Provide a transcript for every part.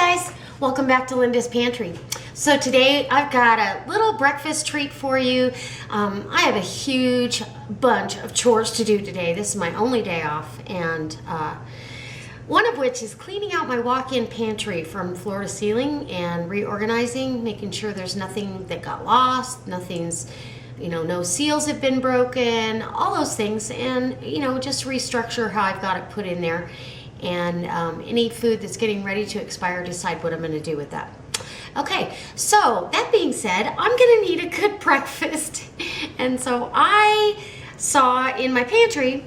guys, welcome back to Linda's Pantry. So today I've got a little breakfast treat for you. I have a huge bunch of chores to do today. This is my only day off, and one of which is cleaning out my walk-in pantry from floor to ceiling and reorganizing, making sure there's nothing that got lost, nothing's, no seals have been broken, all those things, and just restructure how I've got it put in there. And any food that's getting ready to expire, decide what I'm going to do with that. Okay, so that being said, I'm going to need a good breakfast. And so I saw in my pantry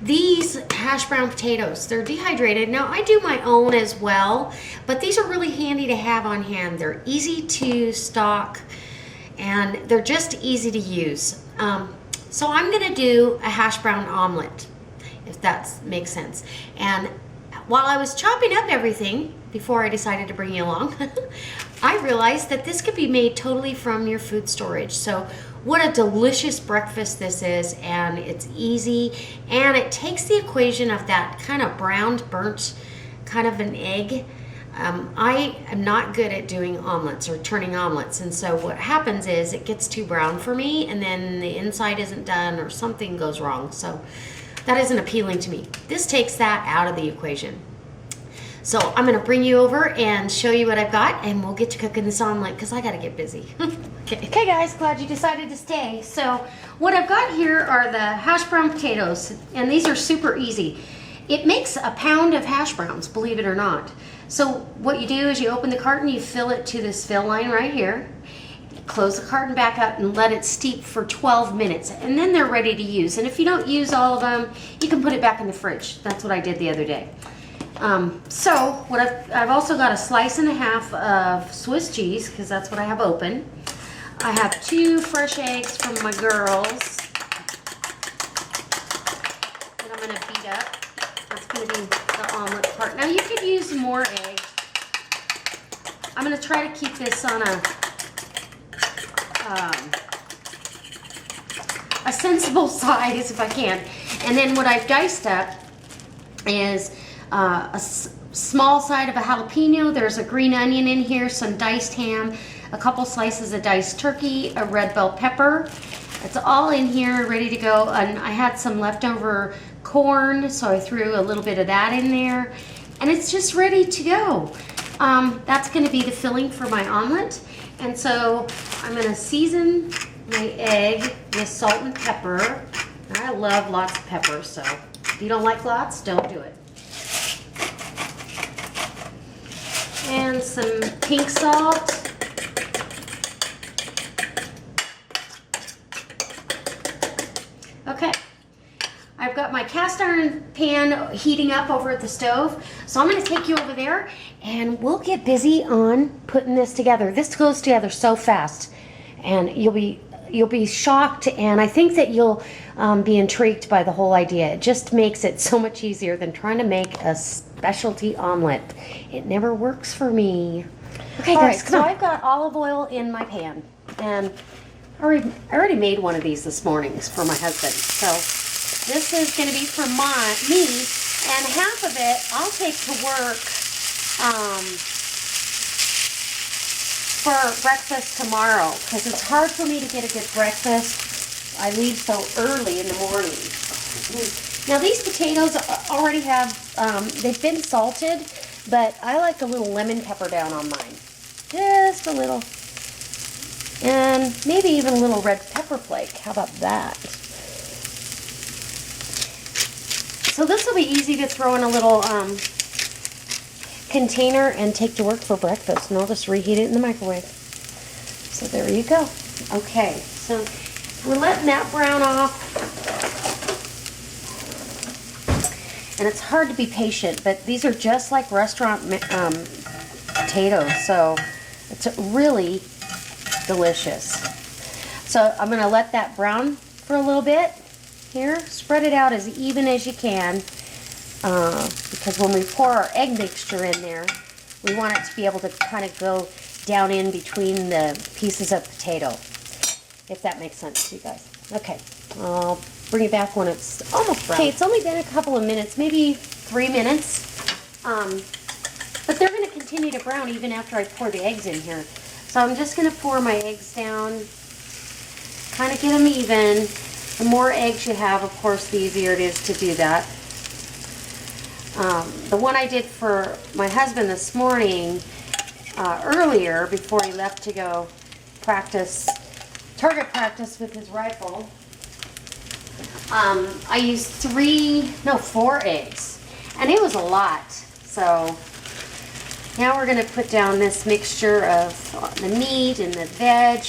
these hash brown potatoes. They're dehydrated. Now I do my own as well, but these are really handy to have on hand. They're easy to stock and they're just easy to use. So I'm going to do a hash brown omelet, if that makes sense. And while I was chopping up everything before I decided to bring you along, I realized that this could be made totally from your food storage. So what a delicious breakfast this is, and it's easy, and it takes the equation of that kind of browned, burnt kind of an egg. I am not good at doing omelets or turning omelets, and so what happens is it gets too brown for me, and then the inside isn't done or something goes wrong. So that isn't appealing to me. This takes that out of the equation. So I'm going to bring you over and show you what I've got, and we'll get to cooking this omelet because I got to get busy. Okay guys, glad you decided to stay. So what I've got here are the hash brown potatoes, and these are super easy. It makes a pound of hash browns, believe it or not. So what you do is you open the carton, you fill it to this fill line right here. Close the carton back up and let it steep for 12 minutes, and then they're ready to use. And if you don't use all of them, you can put it back in the fridge. That's what I did the other day. So what I've also got a slice and a half of Swiss cheese, because that's what I have open. I have 2 fresh eggs from my girls that I'm going to beat up. That's going to be the omelet part. Now you could use more eggs. I'm going to try to keep this on a sensible size if I can. And then what I've diced up is a small side of a jalapeno. There's a green onion in here, some diced ham, a couple slices of diced turkey, a red bell pepper. It's all in here ready to go. And I had some leftover corn, so I threw a little bit of that in there, and it's just ready to go. That's going to be the filling for my omelet. And so I'm going to season my egg with salt and pepper. I love lots of pepper, so if you don't like lots, don't do it. And some pink salt. Okay. I've got my cast iron pan heating up over at the stove, so I'm going to take you over there and we'll get busy on putting this together. This goes together so fast, and you'll be shocked, and I think that you'll be intrigued by the whole idea. It just makes it so much easier than trying to make a specialty omelet. It never works for me. Okay guys, so I've got olive oil in my pan, and I already made one of these this morning for my husband. So this is going to be for me, and half of it I'll take to work for breakfast tomorrow, because it's hard for me to get a good breakfast. I leave so early in the morning. Now these potatoes already have, they've been salted, but I like a little lemon pepper down on mine. Just a little. And maybe even a little red pepper flake. How about that? So this will be easy to throw in a little container and take to work for breakfast, and I'll just reheat it in the microwave. So there you go. Okay, so we're letting that brown off, and it's hard to be patient, but these are just like restaurant potatoes, so it's really delicious. So I'm going to let that brown for a little bit here. Spread it out as even as you can, because when we pour our egg mixture in there, we want it to be able to kind of go down in between the pieces of potato, if that makes sense to you guys. Okay, I'll bring it back when it's almost brown. Okay, it's only been a couple of minutes, maybe 3 minutes, but they're going to continue continue to brown even after I pour the eggs in here. So I'm just going to pour my eggs down, kind of get them even. The more eggs you have, of course, the easier it is to do that. The one I did for my husband this morning, earlier, before he left to go target practice with his rifle, I used 4 eggs, and it was a lot. So now we're going to put down this mixture of the meat and the veg,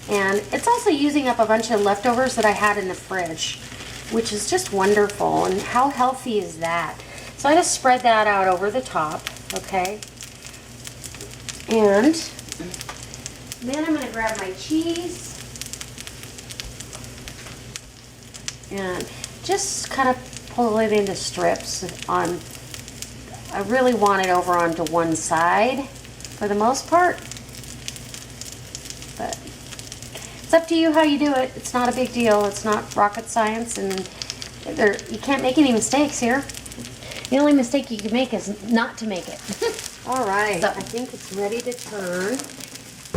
and it's also using up a bunch of leftovers that I had in the fridge, which is just wonderful. And how healthy is that? So I just spread that out over the top, okay? And then I'm going to grab my cheese and just kind of pull it into strips on. I really want it over onto one side for the most part, but it's up to you how you do it. It's not a big deal. It's not rocket science, and you can't make any mistakes here. The only mistake you can make is not to make it. All right, so I think it's ready to turn.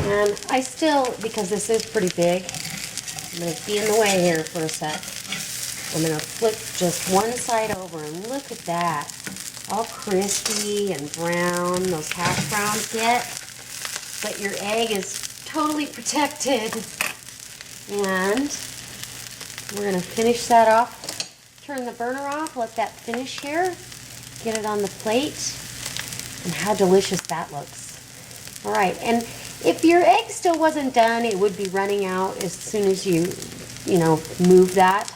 And I still, because this is pretty big, I'm going to be in the way here for a sec. I'm going to flip just one side over, and look at that. All crispy and brown, those hash browns get. But your egg is totally protected. And we're going to finish that off. Turn the burner off, let that finish here. Get it on the plate. And how delicious that looks. All right, and if your egg still wasn't done, it would be running out as soon as you move that.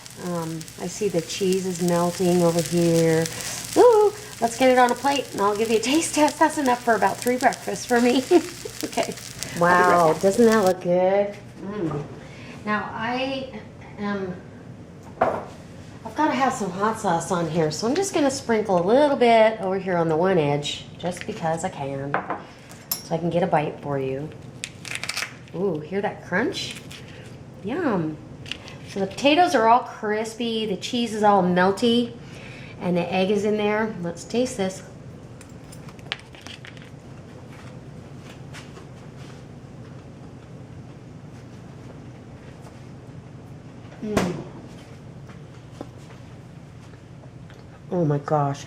I see the cheese is melting over here. Ooh, let's get it on a plate, and I'll give you a taste test. That's enough for about 3 breakfasts for me. Okay. Wow, doesn't that look good? Now I've got to have some hot sauce on here, so I'm just going to sprinkle a little bit over here on the one edge, just because I can, so I can get a bite for you. Ooh, hear that crunch? Yum. So the potatoes are all crispy, the cheese is all melty, and the egg is in there. Let's taste this. Oh my gosh.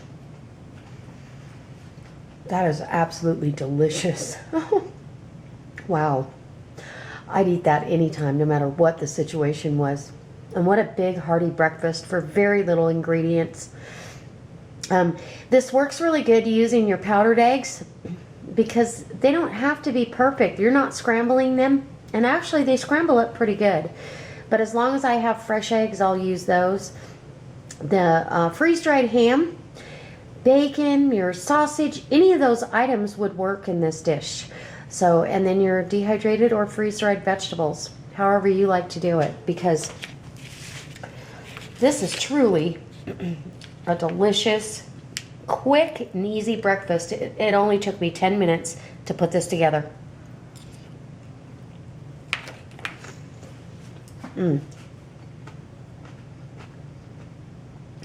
That is absolutely delicious. Wow. I'd eat that anytime, no matter what the situation was. And what a big, hearty breakfast for very little ingredients. This works really good using your powdered eggs because they don't have to be perfect. You're not scrambling them. And actually, they scramble up pretty good. But as long as I have fresh eggs, I'll use those. The freeze-dried ham, bacon, your sausage, any of those items would work in this dish. So, and then your dehydrated or freeze-dried vegetables, however you like to do it, because this is truly a delicious, quick and easy breakfast. It only took me 10 minutes to put this together.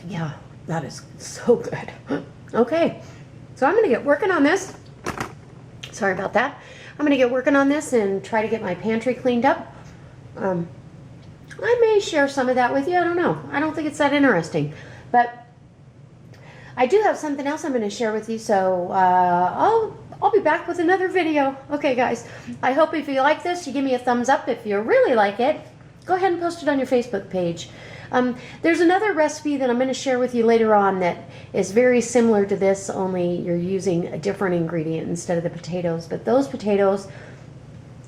Yeah, that is so good. Okay, so I'm gonna get working on this. Sorry about that. I'm gonna get working on this and try to get my pantry cleaned up. I may share some of that with you. I don't know. I don't think it's that interesting, but I do have something else I'm gonna share with you. So I'll be back with another video. Okay, guys. I hope if you like this, you give me a thumbs up. If you really like it, go ahead and post it on your Facebook page. There's another recipe that I'm going to share with you later on that is very similar to this, only you're using a different ingredient instead of the potatoes. But those potatoes,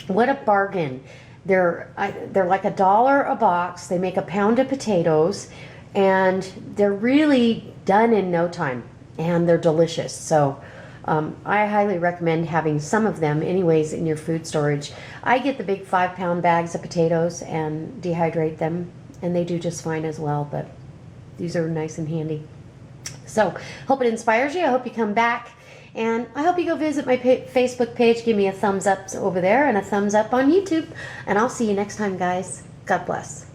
what a bargain. They're like $1 a box. They make a pound of potatoes, and they're really done in no time, and they're delicious. So I highly recommend having some of them anyways in your food storage. I get the big 5-pound bags of potatoes and dehydrate them, and they do just fine as well, but these are nice and handy. So, hope it inspires you. I hope you come back, and I hope you go visit my Facebook page. Give me a thumbs up over there and a thumbs up on YouTube, and I'll see you next time, guys. God bless.